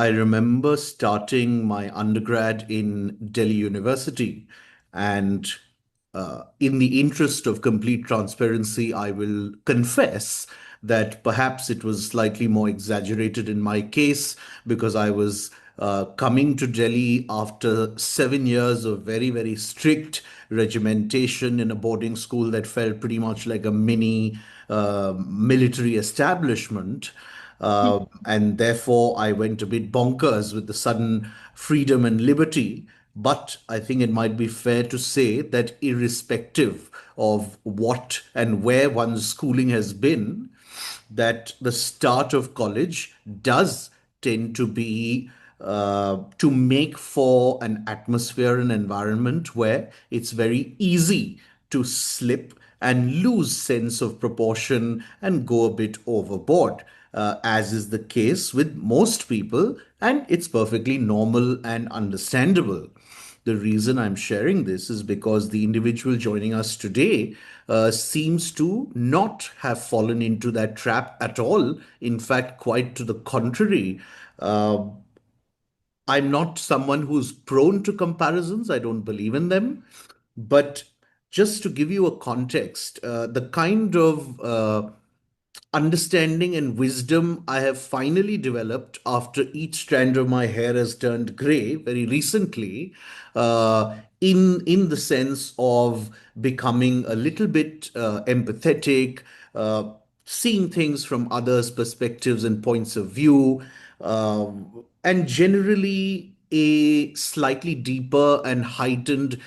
I remember starting my undergrad in Delhi University, and in the interest of complete transparency, I will confess that perhaps it was slightly more exaggerated in my case because I was coming to Delhi after 7 years of very, very strict regimentation in a boarding school that felt pretty much like a mini military establishment. And therefore, I went a bit bonkers with the sudden freedom and liberty. But I think it might be fair to say that irrespective of what and where one's schooling has been, that the start of college does tend to be to make for an atmosphere and environment where it's very easy to slip and lose sense of proportion and go a bit overboard, as is the case with most people, and it's perfectly normal and understandable. The reason I'm sharing this is because the individual joining us today seems to not have fallen into that trap at all. In fact, quite to the contrary. Uh, I'm not someone who's prone to comparisons, I don't believe in them. But just to give you a context, the kind of understanding and wisdom I have finally developed after each strand of my hair has turned gray very recently, in the sense of becoming a little bit empathetic, seeing things from others' perspectives and points of view, and generally a slightly deeper and heightened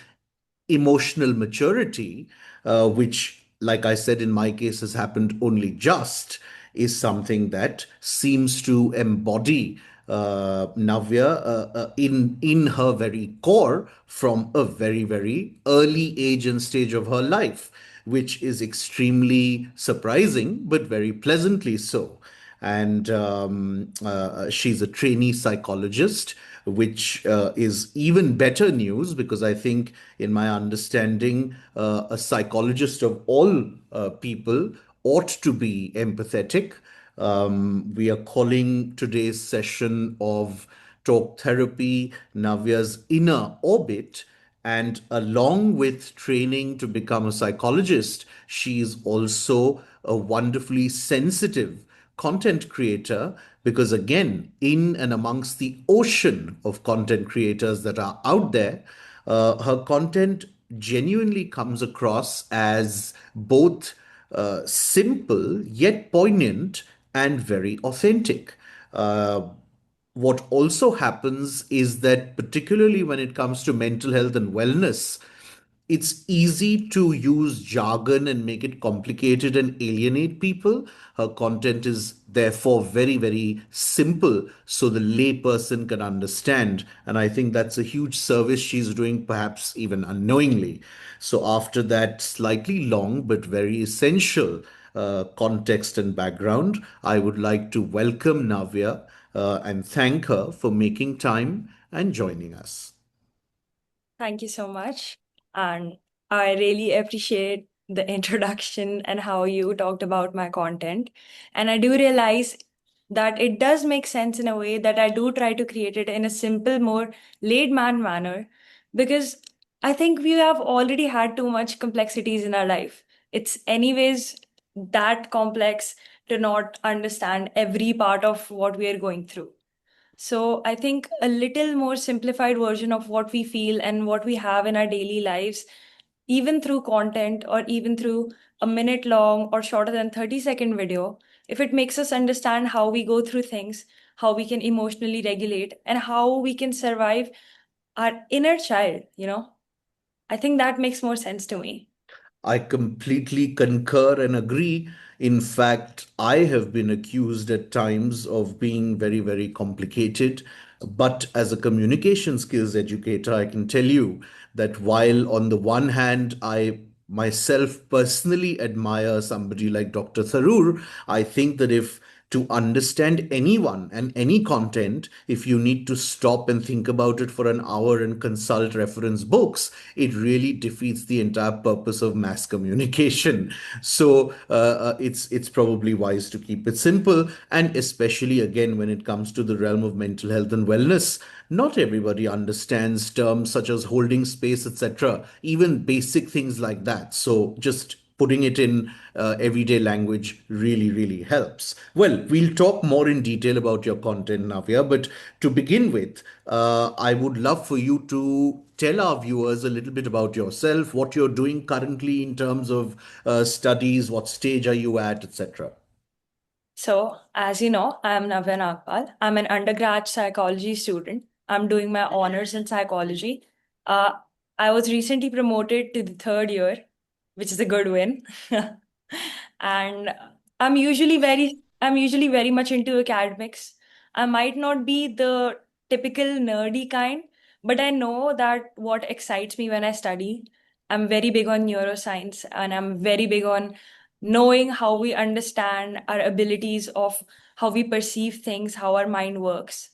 emotional maturity, which, like I said, in my case, has happened only just, is something that seems to embody Navya in her very core from a very, very early age and stage of her life, which is extremely surprising, but very pleasantly so. And she's a trainee psychologist, which is even better news because I think, in my understanding, a psychologist of all people ought to be empathetic. We are calling today's session of talk therapy Navya's inner orbit. And along with training to become a psychologist, she is also a wonderfully sensitive content creator because, again, in and amongst the ocean of content creators that are out there, her content genuinely comes across as both simple yet poignant and very authentic. What also happens is that, particularly when it comes to mental health and wellness, it's easy to use jargon and make it complicated and alienate people. Her content is therefore very, very simple so the layperson can understand. And I think that's a huge service she's doing, perhaps even unknowingly. So, after that slightly long but very essential context and background, I would like to welcome Navya and thank her for making time and joining us. Thank you so much. And I really appreciate the introduction and how you talked about my content. And I do realize that it does make sense in a way that I do try to create it in a simple, more laid man manner, because I think we have already had too much complexities in our life. It's, anyways, that complex to not understand every part of what we are going through. So I think a little more simplified version of what we feel and what we have in our daily lives, even through content or even through a minute long or shorter than 30-second video, if it makes us understand how we go through things, how we can emotionally regulate, and how we can survive our inner child, I think that makes more sense to me. I completely concur and agree. In fact, I have been accused at times of being very, very complicated. But as a communication skills educator, I can tell you that while on the one hand, I myself personally admire somebody like Dr. Tharoor, I think that if To understand anyone and any content, if you need to stop and think about it for an hour and consult reference books, it really defeats the entire purpose of mass communication. So it's probably wise to keep it simple, and especially again when it comes to the realm of mental health and wellness, not everybody understands terms such as holding space, etc., even basic things like that. So just putting it in everyday language really, really helps. Well, we'll talk more in detail about your content, Navya, but to begin with, I would love for you to tell our viewers a little bit about yourself, what you're doing currently in terms of studies, what stage are you at, etc. So, as you know, I'm Navyia Nagpal. I'm an undergrad psychology student. I'm doing my honors in psychology. Uh, I was recently promoted to the third year, which is a good win. And I'm usually very much into academics. I might not be the typical nerdy kind, but I know that what excites me when I study. I'm very big on neuroscience and I'm very big on knowing how we understand our abilities of how we perceive things, how our mind works.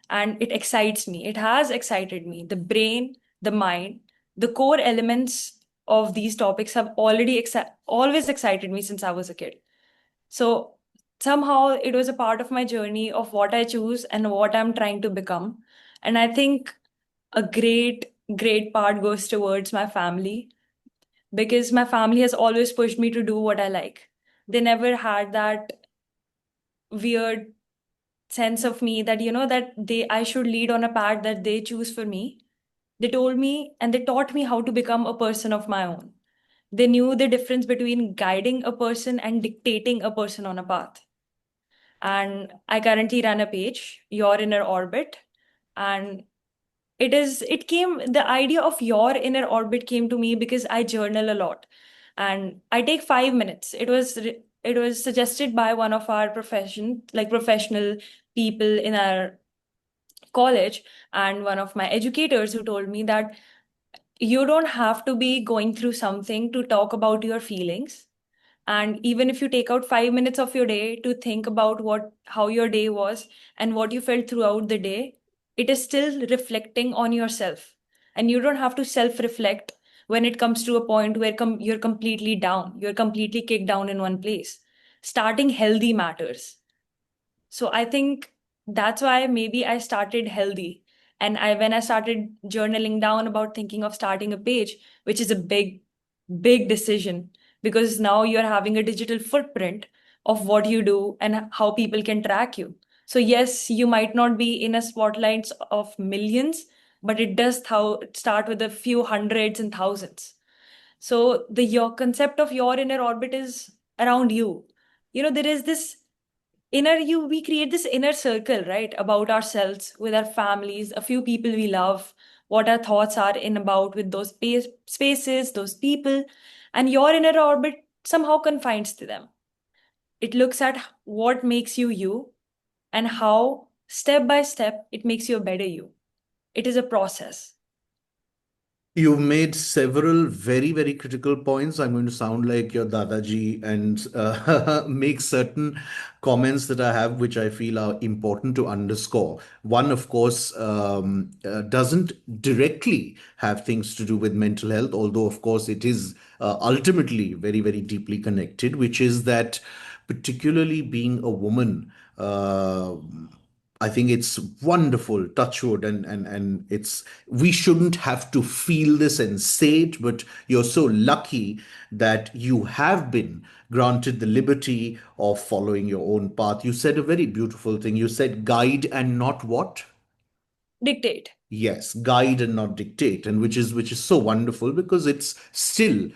And it excites me. It has excited me. The brain, the mind, the core elements of these topics have always excited me since I was a kid. So somehow it was a part of my journey of what I choose and what I'm trying to become. And I think a great part goes towards my family because my family has always pushed me to do what I like. They never had that weird sense of me that, that I should lead on a path that they choose for me. They told me and they taught me how to become a person of my own. They knew the difference between guiding a person and dictating a person on a path. And I currently run a page, Your Inner Orbit. And the idea of Your Inner Orbit came to me because I journal a lot. And I take 5 minutes. It was suggested by one of our professional people in our college, and one of my educators who told me that you don't have to be going through something to talk about your feelings. And even if you take out 5 minutes of your day to think about how your day was and what you felt throughout the day, it is still reflecting on yourself. And you don't have to self reflect when it comes to a point where you're completely down, you're completely kicked down in one place. Starting healthy matters. So I think that's why maybe I started healthy. And when I started journaling down about thinking of starting a page, which is a big decision, because now you're having a digital footprint of what you do and how people can track you. So yes, you might not be in a spotlight of millions, but it does start with a few hundreds and thousands. So your concept of your inner orbit is around you. There is this we create this inner circle, right, about ourselves with our families, a few people we love, what our thoughts are in about with those spaces, those people, and your inner orbit somehow confines to them. It looks at what makes you you and how step by step it makes you a better you. It is a process. You've made several very, very critical points. I'm going to sound like your Dadaji and make certain comments that I have, which I feel are important to underscore. One, of course, doesn't directly have things to do with mental health, although, of course, it is ultimately very, very deeply connected, which is that particularly being a woman. I think it's wonderful, touchwood, and it's we shouldn't have to feel this and say it, but you're so lucky that you have been granted the liberty of following your own path. You said a very beautiful thing. You said guide and not what? Dictate. Yes, guide and not dictate, and which is so wonderful because it's still,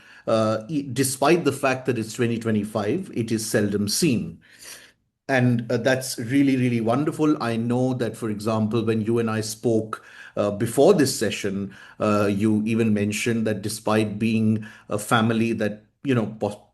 despite the fact that it's 2025, it is seldom seen. And that's really, really wonderful. I know that, for example, when you and I spoke before this session, you even mentioned that despite being a family that,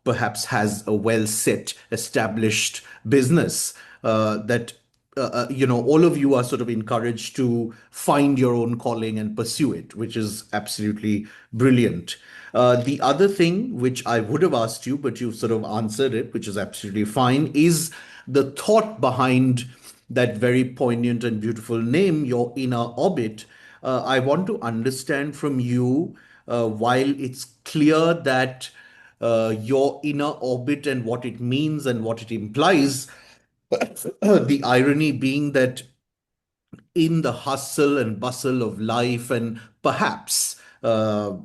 perhaps has a well set, established business, that all of you are sort of encouraged to find your own calling and pursue it, which is absolutely brilliant. The other thing which I would have asked you, but you've sort of answered it, which is absolutely fine, is the thought behind that very poignant and beautiful name, your inner orbit, I want to understand from you, while it's clear that your inner orbit and what it means and what it implies, the irony being that in the hustle and bustle of life and perhaps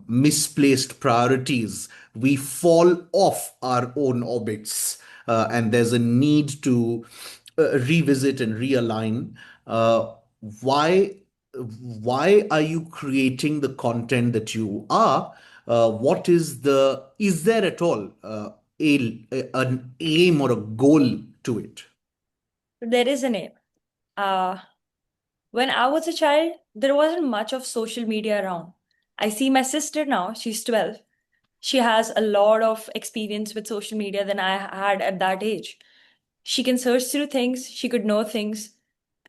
misplaced priorities, we fall off our own orbits. And there's a need to revisit and realign. Why, why are you creating the content that you are? What is is there at all an aim or a goal to it? There is a name. Uh, when I was a child, there wasn't much of social media around. I see my sister now, she's 12. She has a lot of experience with social media than I had at that age. She can search through things, she could know things,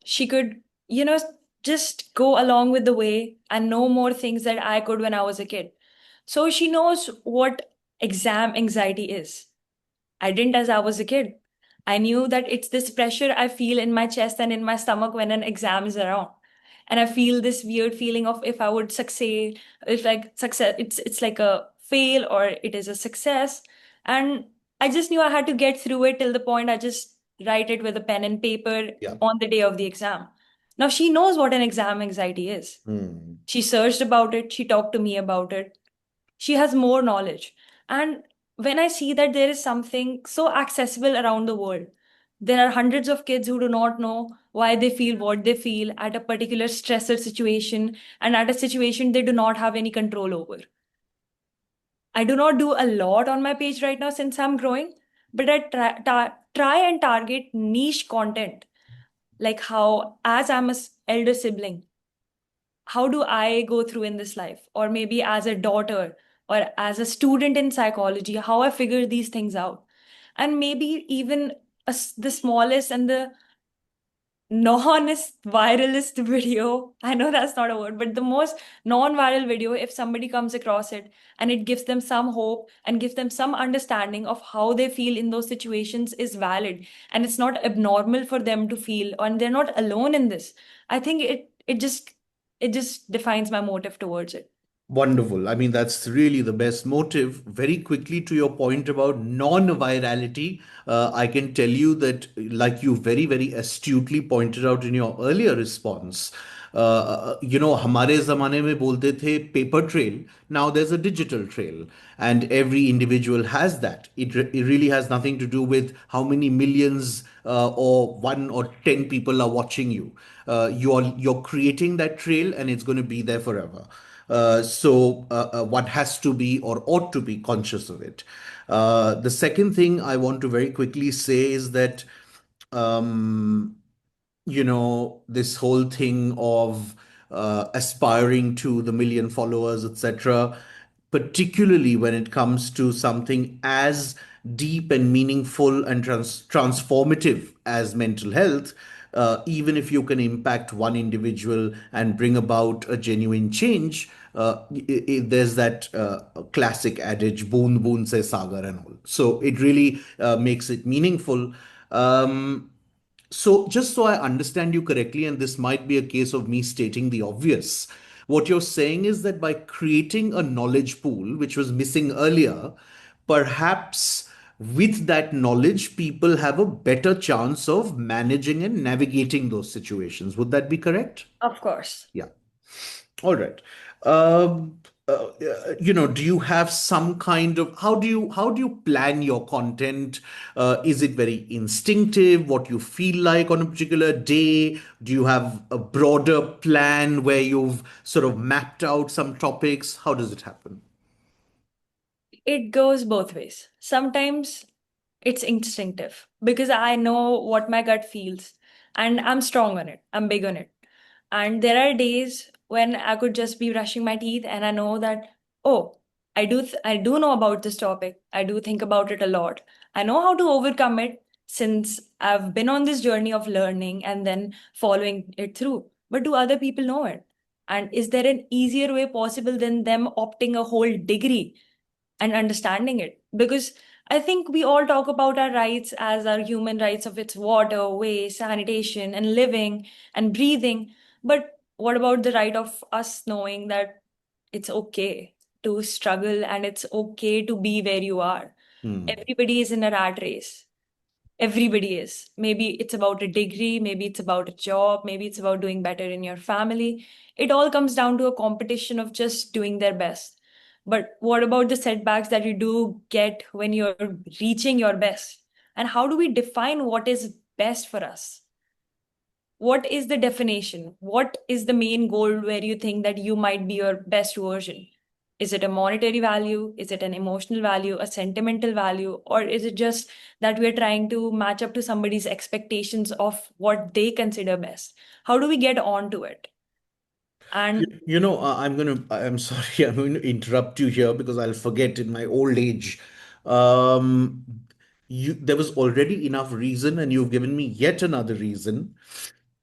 she could, you know, just go along with the way and know more things that I could when I was a kid. So she knows what exam anxiety is. I didn't as I was a kid. I knew that it's this pressure I feel in my chest and in my stomach when an exam is around. And I feel this weird feeling of if I would succeed, if like success, it's like a fail or it is a success. And I just knew I had to get through it till the point I just write it with a pen and paper Yeah. on the day of the exam. Now she knows what an exam anxiety is. Hmm. She searched about it, she talked to me about it, she has more knowledge. And when I see that there is something so accessible around the world, there are hundreds of kids who do not know why they feel what they feel at a particular stressor situation and at a situation they do not have any control over. I do not do a lot on my page right now since I'm growing, but I try and target niche content, like how, as I'm a elder sibling, how do I go through in this life? Or maybe as a daughter or as a student in psychology, how I figure these things out. And maybe even the smallest and the non-ist viralist video. I know that's not a word, but the most non-viral video, if somebody comes across it and it gives them some hope and gives them some understanding of how they feel in those situations is valid. And it's not abnormal for them to feel, and they're not alone in this. I think it just defines my motive towards it. Wonderful. I mean, that's really the best motive. Very quickly to your point about non-virality, I can tell you that, like you very, very astutely pointed out in your earlier response, हमारे ज़माने में बोलते थे paper trail. Now there's a digital trail, and every individual has that. It really has nothing to do with how many millions or 1 or 10 people are watching you. You're creating that trail, and it's going to be there forever. So one has to be or ought to be conscious of it. The second thing I want to very quickly say is that um, this whole thing of aspiring to the million followers, etc., particularly when it comes to something as deep and meaningful and transformative as mental health, even if you can impact one individual and bring about a genuine change, there's that classic adage, "Boon boon se sagar" and all. So it really makes it meaningful. So, just so I understand you correctly, and this might be a case of me stating the obvious, what you're saying is that by creating a knowledge pool, which was missing earlier, perhaps with that knowledge, people have a better chance of managing and navigating those situations. Would that be correct? Of course. Yeah. All right. Do you have some kind of how do you plan your content? Is it very instinctive? What you feel like on a particular day? Do you have a broader plan where you've sort of mapped out some topics? How does it happen? It goes both ways. Sometimes it's instinctive because I know what my gut feels and I'm strong on it. I'm big on it. And there are days when I could just be brushing my teeth and I know that, oh, I do know about this topic. I do think about it a lot. I know how to overcome it since I've been on this journey of learning and then following it through. But do other people know it? And is there an easier way possible than them opting a whole degree and understanding it? Because I think we all talk about our rights as our human rights of its water, waste, sanitation, and living and breathing. But what about the right of us knowing that it's okay to struggle and it's okay to be where you are? Hmm. Everybody is in a rat race. Everybody is. Maybe it's about a degree, maybe it's about a job, maybe it's about doing better in your family. It all comes down to a competition of just doing their best. But what about the setbacks that you do get when you're reaching your best? And how do we define what is best for us? What is the definition? What is the main goal where you think that you might be your best version? Is it a monetary value? Is it an emotional value, a sentimental value? Or is it just that we're trying to match up to somebody's expectations of what they consider best? How do we get on to it? And I'm sorry, I'm going to interrupt you here because I'll forget in my old age. Um, there was already enough reason, and you've given me yet another reason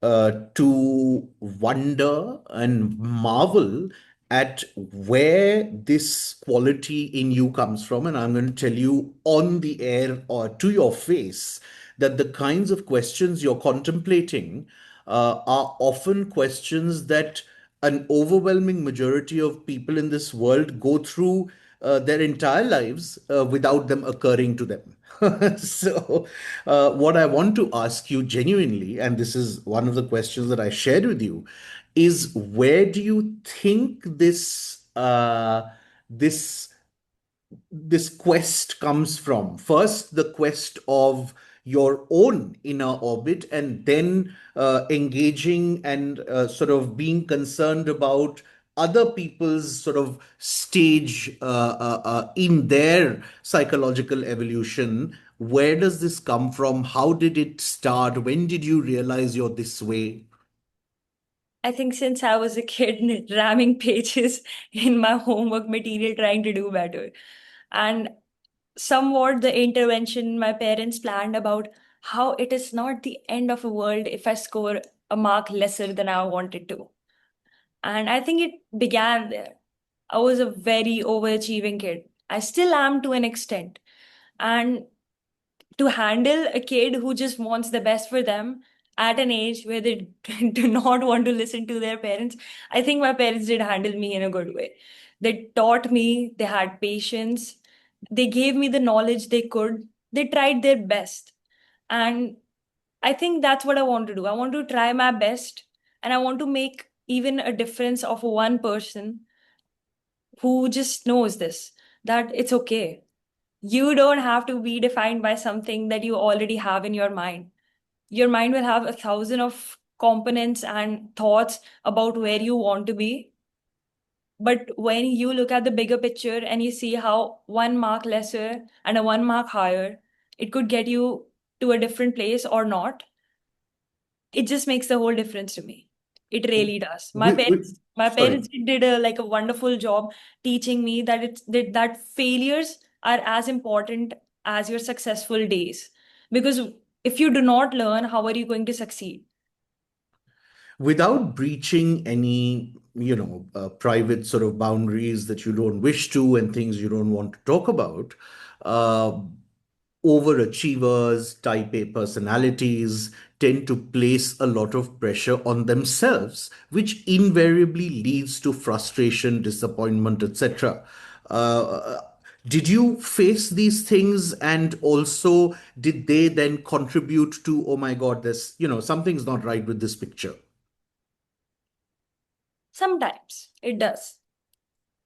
to wonder and marvel at where this quality in you comes from. And I'm going to tell you on the air or to your face that the kinds of questions you're contemplating are often questions that an overwhelming majority of people in this world go through their entire lives without them occurring to them. So, what I want to ask you genuinely, and this is one of the questions that I shared with you, is where do you think this quest comes from? First, the quest of your own inner orbit, and then engaging and sort of being concerned about other people's sort of stage in their psychological evolution. Where does this come from? How did it start? When did you realize you're this way? I think since I was a kid, ramming pages in my homework material, trying to do better. And somewhat the intervention my parents planned about how it is not the end of the world if I score a mark lesser than I wanted to. And I think it began there. I was a very overachieving kid. I still am to an extent. And to handle a kid who just wants the best for them at an age where they do not want to listen to their parents, I think my parents did handle me in a good way. They taught me, they had patience, they gave me the knowledge they could, they tried their best. And I think that's what I want to do. I want to try my best and I want to make even a difference of one person who just knows this, that it's okay. You don't have to be defined by something that you already have in your mind. Your mind will have a thousand of components and thoughts about where you want to be. But when you look at the bigger picture and you see how one mark lesser and a one mark higher, it could get you to a different place or not, it just makes the whole difference to me. It really does. My We, parents, my sorry. parents did a like a wonderful job teaching me that that failures are as important as your successful days. Because if you do not learn, how are you going to succeed? Without breaching any private sort of boundaries that you don't wish to and things you don't want to talk about, uh, overachievers, type A personalities tend to place a lot of pressure on themselves, which invariably leads to frustration, disappointment, etc. uh, did you face these things, and also did they then contribute to, oh my god, this, something's not right with this picture? Sometimes it does.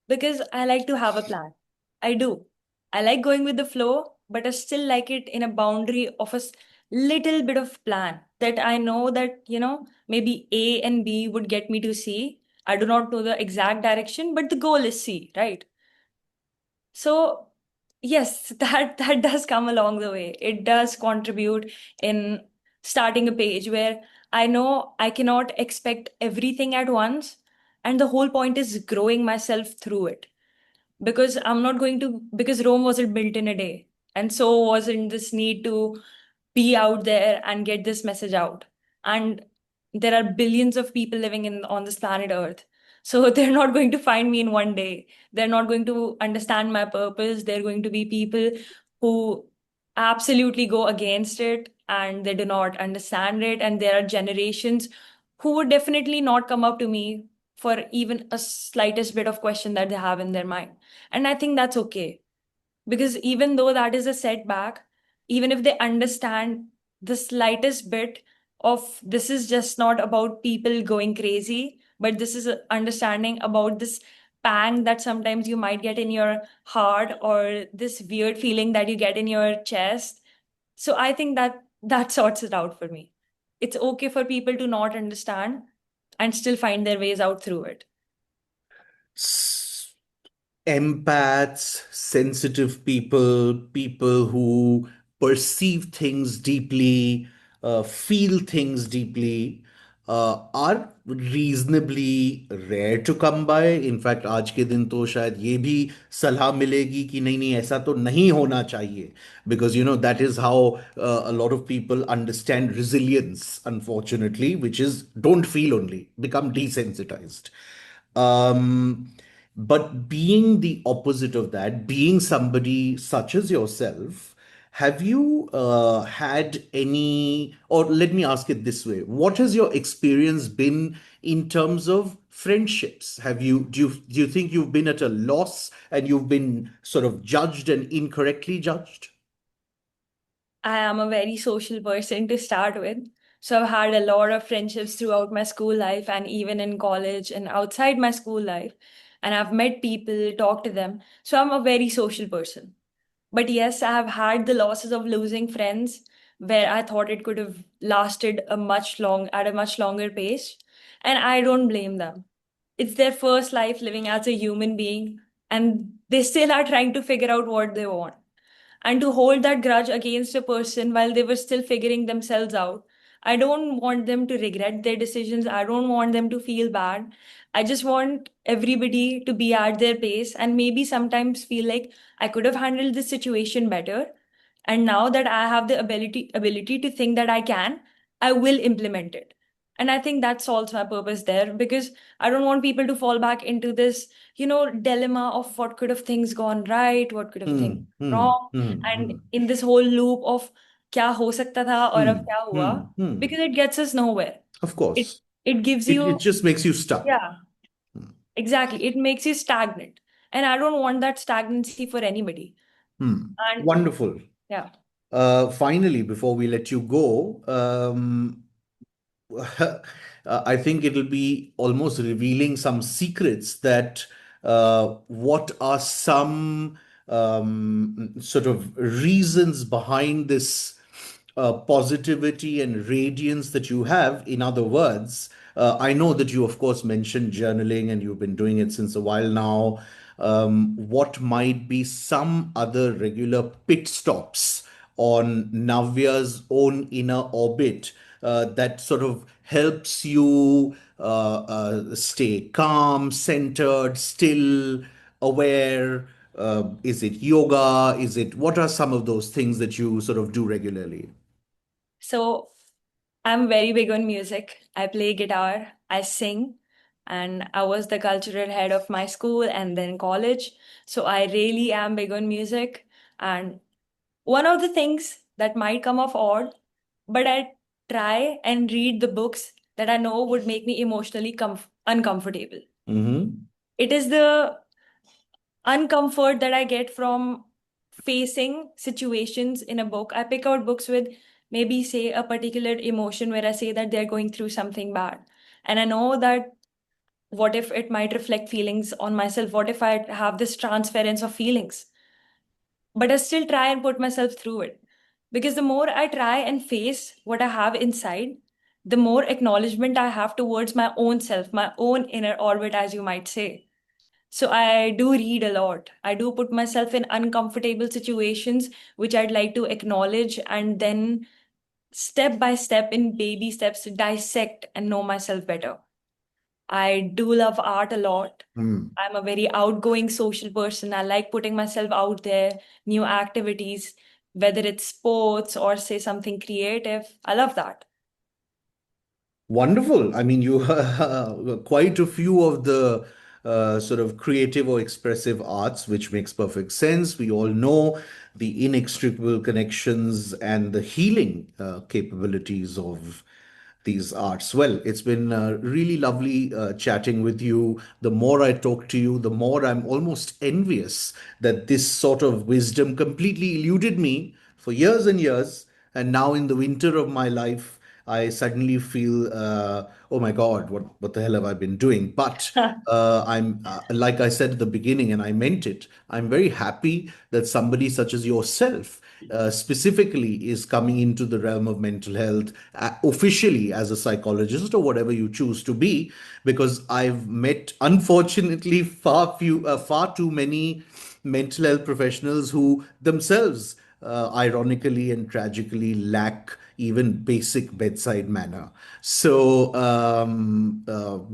Because I like to have a plan. I do. I like going with the flow, but I still like it in a boundary of little bit of plan that I know that, maybe A and B would get me to C. I do not know the exact direction, but the goal is C, right? So yes, that does come along the way. It does contribute in starting a page where I know I cannot expect everything at once, and the whole point is growing myself through it. Because I'm not going to, because Rome wasn't built in a day, and so wasn't this need to be out there and get this message out. And there are billions of people living in on this planet Earth. So they're not going to find me in one day. They're not going to understand my purpose. They're going to be people who absolutely go against it and they do not understand it. And there are generations who would definitely not come up to me for even a slightest bit of question that they have in their mind. And I think that's okay, because even though that is a setback, even if they understand the slightest bit of this is just not about people going crazy, but this is a understanding about this pang that sometimes you might get in your heart, or this weird feeling that you get in your chest. So I think that that sorts it out for me. It's okay for people to not understand and still find their ways out through it. S- Empaths, sensitive people, people who perceive things deeply, feel things deeply, are reasonably rare to come by. In fact, आज के दिन तो शायद ये भी सलाह मिलेगी कि नहीं नहीं ऐसा तो नहीं होना चाहिए, because you know that is how a lot of people understand resilience, unfortunately, which is don't feel only, become desensitized. Um, but being the opposite of that, being somebody such as yourself, have you had any, or let me ask it this way, what has your experience been in terms of friendships? Do you think you've been at a loss and you've been sort of judged and incorrectly judged? I am a very social person to start with. So I've had a lot of friendships throughout my school life and even in college and outside my school life. And I've met people, talked to them. So I'm a very social person. But yes, I have had the losses of losing friends where I thought it could have lasted at a much longer pace. And I don't blame them. It's their first life living as a human being, and they still are trying to figure out what they want. And to hold that grudge against a person while they were still figuring themselves out, I don't want them to regret their decisions. I don't want them to feel bad. I just want everybody to be at their pace and maybe sometimes feel like I could have handled this situation better. And now that I have the ability to think that I can, I will implement it. And I think that solves my purpose there, because I don't want people to fall back into this, dilemma of what could have things gone right, what could have things Hmm, hmm, wrong, hmm, and hmm, in this whole loop of क्या हो सकता था और अब hmm, क्या हुआ, hmm, hmm. because it gets us nowhere. Of It course. it gives It you, just makes you stuck. yeah, exactly. It makes you stagnant. And I don't want that stagnancy for anybody. Hmm. And Wonderful. yeah. Finally, before we let you go, I think it'll be almost revealing some secrets that what are some sort of reasons behind this positivity and radiance that you have. In other words, I know that you, of course, mentioned journaling and you've been doing it since a while now. What might be some other regular pit stops on Navya's own inner orbit that sort of helps you stay calm, centered, still, aware? Is it yoga? Is it, what are some of those things that you sort of do regularly? So I'm very big on music. I play guitar, I sing, and I was the cultural head of my school and then college. So I really am big on music. And one of the things that might come off odd, but I try and read the books that I know would make me emotionally uncomfortable. Mm-hmm. It is the uncomfort that I get from facing situations in a book. I pick out books with maybe, say, a particular emotion where I say that they're going through something bad. And I know that what if it might reflect feelings on myself? What if I have this transference of feelings? But I still try and put myself through it. Because the more I try and face what I have inside, the more acknowledgement I have towards my own self, my own inner orbit, as you might say. So I do read a lot. I do put myself in uncomfortable situations, which I'd like to acknowledge and then step by step, in baby steps, dissect and know myself better. I do love art a lot. Hmm. I'm a very outgoing social person. I like putting myself out there, new activities, whether it's sports or say something creative. I love that. Wonderful. I mean, you quite a few of the sort of creative or expressive arts, which makes perfect sense. We all know the inextricable connections and the healing capabilities of these arts. Well, it's been really lovely chatting with you. The more I talk to you, the more I'm almost envious that this sort of wisdom completely eluded me for years and years. And now, in the winter of my life, I suddenly feel, oh my God, what the hell have I been doing? But I'm, like I said at the beginning, and I meant it, I'm very happy that somebody such as yourself specifically is coming into the realm of mental health officially as a psychologist or whatever you choose to be, because I've met, unfortunately, far too many mental health professionals who themselves, ironically and tragically, lack even basic bedside manner. So,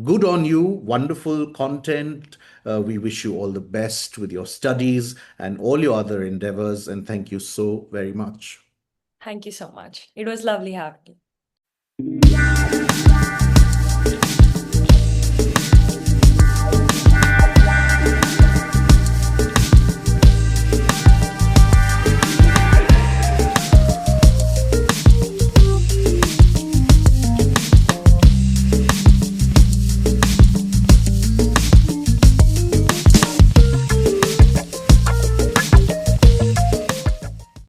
good on you, wonderful content. We wish you all the best with your studies and all your other endeavors. And thank you so very much. Thank you so much. It was lovely having you.